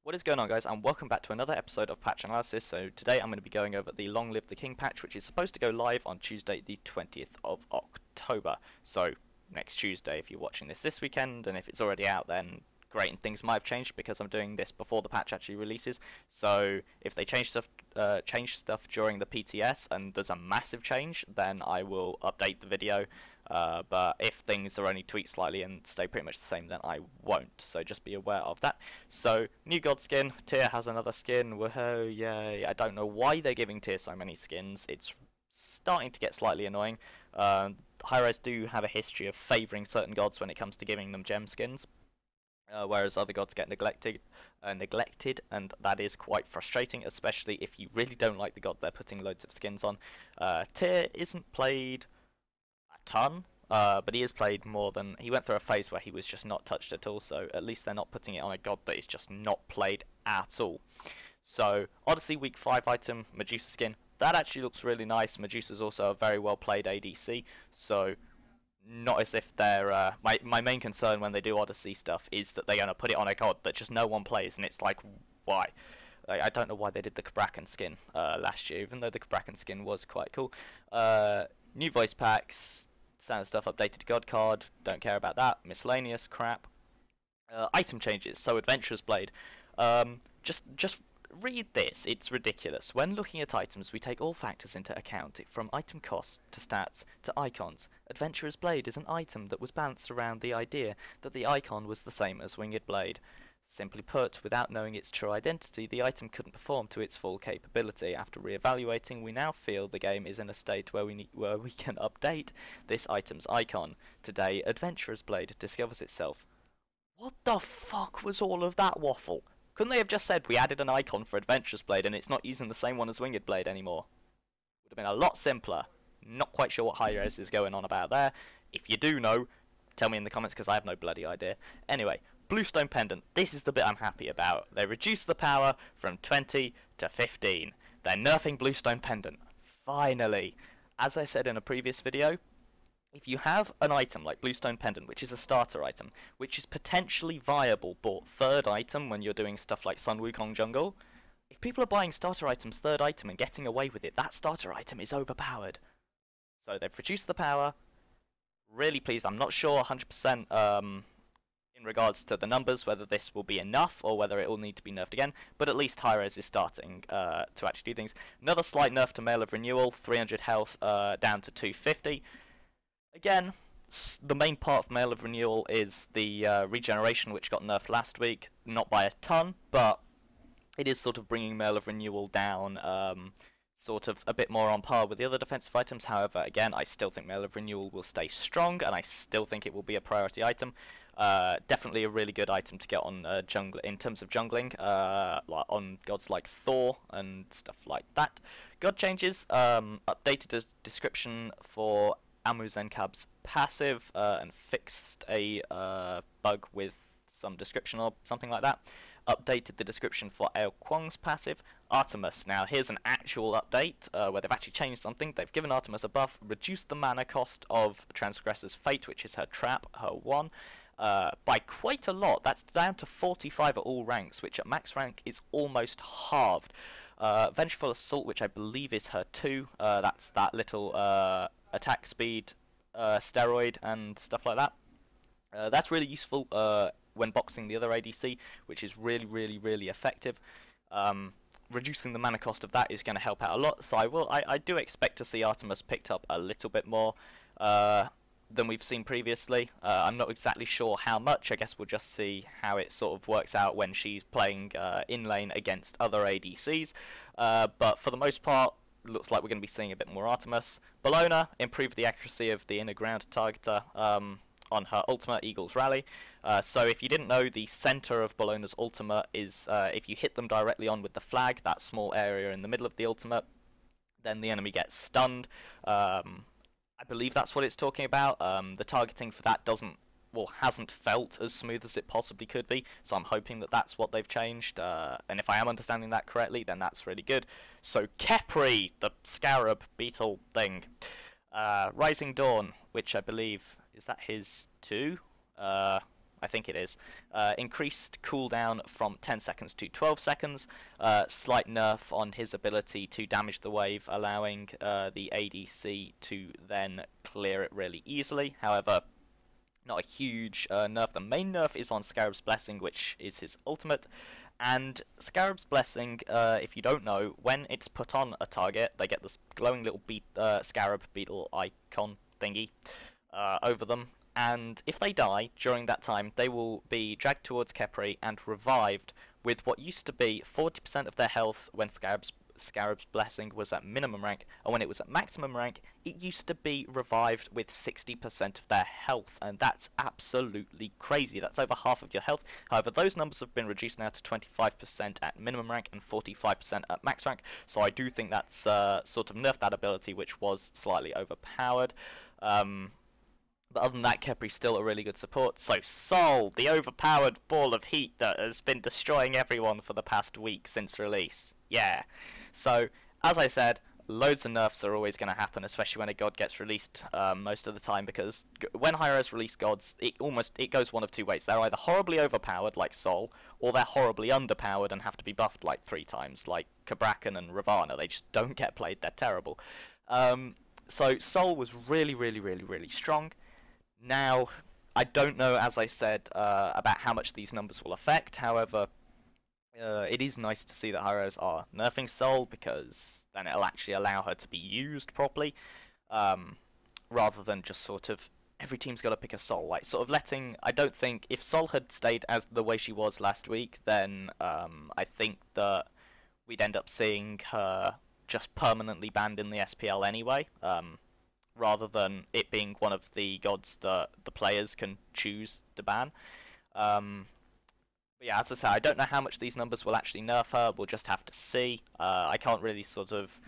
What is going on, guys, and welcome back to another episode of Patch Analysis. So today I'm going to be going over the Long Live the King patch, which is supposed to go live on Tuesday the 20th of October. So next Tuesday if you're watching this weekend, and if it's already out then great, and things might have changed because I'm doing this before the patch actually releases. So if they change stuff during the PTS and there's a massive change, then I will update the video. But if things are only tweaked slightly and stay pretty much the same, then I won't. So just be aware of that. So new god skin. Tyr has another skin. Woohoo! Yay! I don't know why they're giving Tyr so many skins. It's starting to get slightly annoying. Hi-Res do have a history of favouring certain gods when it comes to giving them gem skins. Whereas other gods get neglected, and that is quite frustrating, especially if you really don't like the god they're putting loads of skins on. Tyr isn't played a ton, but he is played more than... He went through a phase where he was just not touched at all, so at least they're not putting it on a god that is just not played at all. So, Odyssey Week 5 item, Medusa skin, that actually looks really nice. Medusa's also a very well played ADC, so... Not as if they're... my main concern when they do Odyssey stuff is that they're going to put it on a god that just no one plays, and it's like, why? I don't know why they did the Khepri skin last year, even though the Khepri skin was quite cool. New voice packs, standard stuff, updated god card, don't care about that, miscellaneous crap. Item changes, so Adventurer's Blade. Just read this, it's ridiculous. When looking at items, we take all factors into account, from item cost to stats to icons. Adventurer's Blade is an item that was balanced around the idea that the icon was the same as Winged Blade. Simply put, without knowing its true identity, the item couldn't perform to its full capability. After re-evaluating, we now feel the game is in a state where we can update this item's icon. Today, Adventurer's Blade discovers itself. What the fuck was all of that waffle? Couldn't they have just said we added an icon for Adventurer's Blade and it's not using the same one as Winged Blade anymore? Would have been a lot simpler. Not quite sure what Hi-Res is going on about there. If you do know, tell me in the comments because I have no bloody idea. Anyway, Bluestone Pendant. This is the bit I'm happy about. They reduced the power from 20 to 15. They're nerfing Bluestone Pendant. Finally. As I said in a previous video, if you have an item like Bluestone Pendant, which is a starter item, which is potentially viable bought third item when you're doing stuff like Sun Wukong Jungle, if people are buying starter items third item and getting away with it, that starter item is overpowered. So they've reduced the power. Really pleased. I'm not sure 100% in regards to the numbers, whether this will be enough or whether it will need to be nerfed again, but at least Hi-Res is starting to actually do things. Another slight nerf to Mail of Renewal, 300 health down to 250. Again, the main part of Mail of Renewal is the regeneration, which got nerfed last week. Not by a ton, but it is sort of bringing Mail of Renewal down sort of a bit more on par with the other defensive items. However, again, I still think Mail of Renewal will stay strong, and I still think it will be a priority item. Definitely a really good item to get on jungle in terms of jungling, on gods like Thor and stuff like that. God changes, updated the description for Amuzenkab's passive, and fixed a bug with some description or something like that. Updated the description for Ao Kwang's passive. Artemis. Now here's an actual update where they've actually changed something. They've given Artemis a buff, reduced the mana cost of Transgressor's Fate, which is her trap, her one, by quite a lot. That's down to 45 at all ranks, which at max rank is almost halved. Vengeful Assault, which I believe is her 2, that's that little attack speed steroid and stuff like that. That's really useful when boxing the other ADC, which is really effective. Reducing the mana cost of that is going to help out a lot, so I do expect to see Artemis picked up a little bit more than we've seen previously. I'm not exactly sure how much. I guess we'll just see how it sort of works out when she's playing in lane against other ADCs, but for the most part, looks like we're going to be seeing a bit more Artemis. Bellona improved the accuracy of the inner ground targeter on her ultimate, Eagle's Rally. So if you didn't know, the center of Bellona's ultimate is if you hit them directly on with the flag, that small area in the middle of the ultimate, then the enemy gets stunned. I believe that's what it's talking about. The targeting for that hasn't felt as smooth as it possibly could be, so I'm hoping that that's what they've changed, and if I am understanding that correctly, then that's really good. So Khepri, the scarab beetle thing, Rising Dawn, which I believe, is that his 2? I think it is. Increased cooldown from 10 seconds to 12 seconds. Slight nerf on his ability to damage the wave, allowing the ADC to then clear it really easily. However, not a huge nerf. The main nerf is on Scarab's Blessing, which is his ultimate. And Scarab's Blessing, if you don't know, when it's put on a target, they get this glowing little scarab beetle icon thingy over them. And if they die during that time, they will be dragged towards Khepri and revived with what used to be 40% of their health when Scarab's Blessing was at minimum rank, and when it was at maximum rank, it used to be revived with 60% of their health, and that's absolutely crazy. That's over half of your health. However, those numbers have been reduced now to 25% at minimum rank and 45% at max rank, so I do think that's sort of nerfed that ability, which was slightly overpowered. But other than that, Khepri's still a really good support. So Sol, the overpowered ball of heat that has been destroying everyone for the past week since release. Yeah. So, as I said, loads of nerfs are always going to happen, especially when a god gets released most of the time, because when Hi-Rez release gods, it goes one of two ways. They're either horribly overpowered, like Sol, or they're horribly underpowered and have to be buffed like 3 times, like Kabrakan and Ravana. They just don't get played, they're terrible. So Sol was really, really, really, really strong. Now, I don't know, as I said, about how much these numbers will affect. However, it is nice to see that Hi-Rez are nerfing Sol, because then it'll actually allow her to be used properly, rather than just sort of every team's got to pick a Sol. Like, sort of letting. I don't think if Sol had stayed as the way she was last week, then I think that we'd end up seeing her just permanently banned in the SPL anyway. Rather than it being one of the gods that the players can choose to ban. But yeah, as I say, I don't know how much these numbers will actually nerf her. We'll just have to see. I can't really sort of...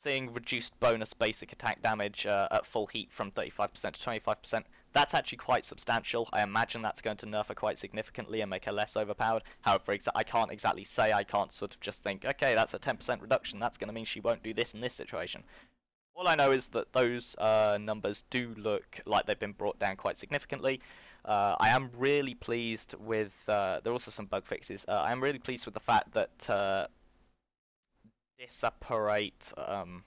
Seeing reduced bonus basic attack damage at full heat from 35% to 25%, that's actually quite substantial. I imagine that's going to nerf her quite significantly and make her less overpowered. However, I can't exactly say. I can't sort of just think, okay, that's a 10% reduction. That's going to mean she won't do this in this situation. All I know is that those numbers do look like they've been brought down quite significantly. I am really pleased with... there are also some bug fixes. I am really pleased with the fact that Disapparate,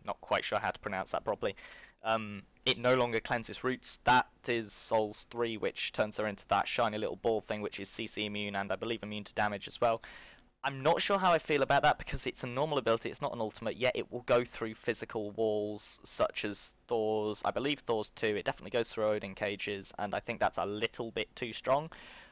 not quite sure how to pronounce that properly, it no longer cleanses roots. That is Sol's 3, which turns her into that shiny little ball thing, which is CC immune and I believe immune to damage as well. I'm not sure how I feel about that, because it's a normal ability, it's not an ultimate, yet it will go through physical walls, such as Thor's, I believe Thor's 2, it definitely goes through Odin cages, and I think that's a little bit too strong.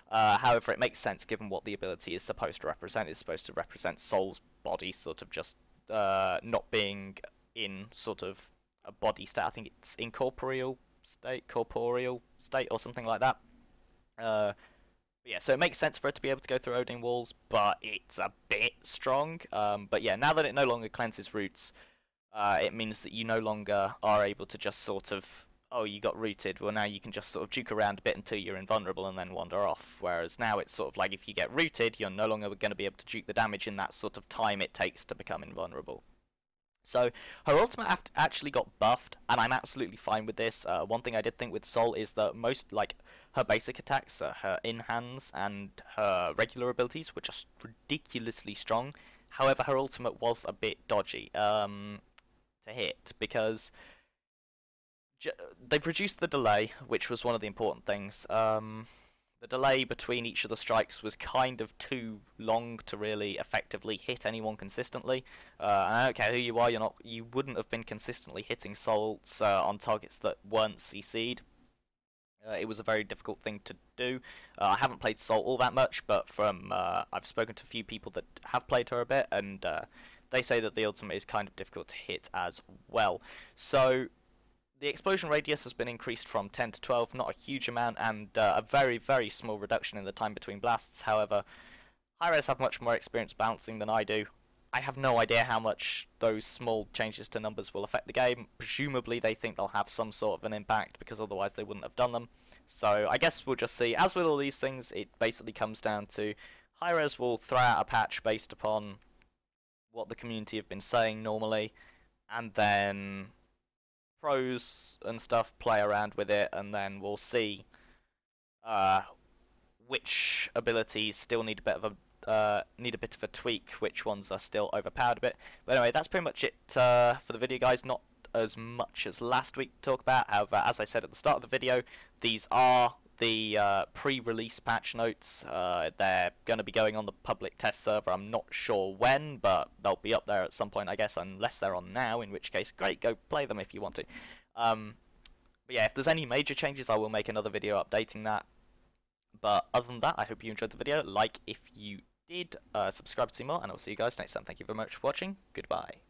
However, it makes sense given what the ability is supposed to represent. It's supposed to represent Sol's body, sort of just not being in sort of a body state. I think it's incorporeal state, corporeal state, or something like that. Yeah, so it makes sense for it to be able to go through Odin walls, but it's a bit strong. But yeah, now that it no longer cleanses roots, it means that you no longer are able to just sort of, oh, you got rooted, well now you can just sort of juke around a bit until you're invulnerable and then wander off. Whereas now it's sort of like if you get rooted, you're no longer going to be able to juke the damage in that sort of time it takes to become invulnerable. So her ultimate actually got buffed, and I'm absolutely fine with this. One thing I did think with Sol is that most, like, her basic attacks, her in-hands and her regular abilities were just ridiculously strong. However, her ultimate was a bit dodgy to hit, because they've reduced the delay, which was one of the important things. The delay between each of the strikes was kind of too long to really effectively hit anyone consistently. And I don't care who you are, you wouldn't have been consistently hitting Sols on targets that weren't CC'd. It was a very difficult thing to do. I haven't played Sol all that much, but I've spoken to a few people that have played her a bit, and they say that the ultimate is kind of difficult to hit as well. So the explosion radius has been increased from 10 to 12, not a huge amount, and a very, very small reduction in the time between blasts. However, Hi-Rez have much more experience balancing than I do. I have no idea how much those small changes to numbers will affect the game. Presumably they think they'll have some sort of an impact, because otherwise they wouldn't have done them. So I guess we'll just see. As with all these things, it basically comes down to Hi-Rez will throw out a patch based upon what the community have been saying normally, and then pros and stuff play around with it, and then we'll see which abilities still need a bit of a tweak, which ones are still overpowered a bit. But anyway, that's pretty much it for the video, guys. Not as much as last week to talk about. However, as I said at the start of the video, these are the pre-release patch notes. They're going to be going on the public test server. I'm not sure when, but they'll be up there at some point, I guess, unless they're on now, in which case, great, go play them if you want to. But yeah, if there's any major changes, I will make another video updating that. But other than that, I hope you enjoyed the video. Like if you did, subscribe to see more, and I'll see you guys next time. Thank you very much for watching. Goodbye.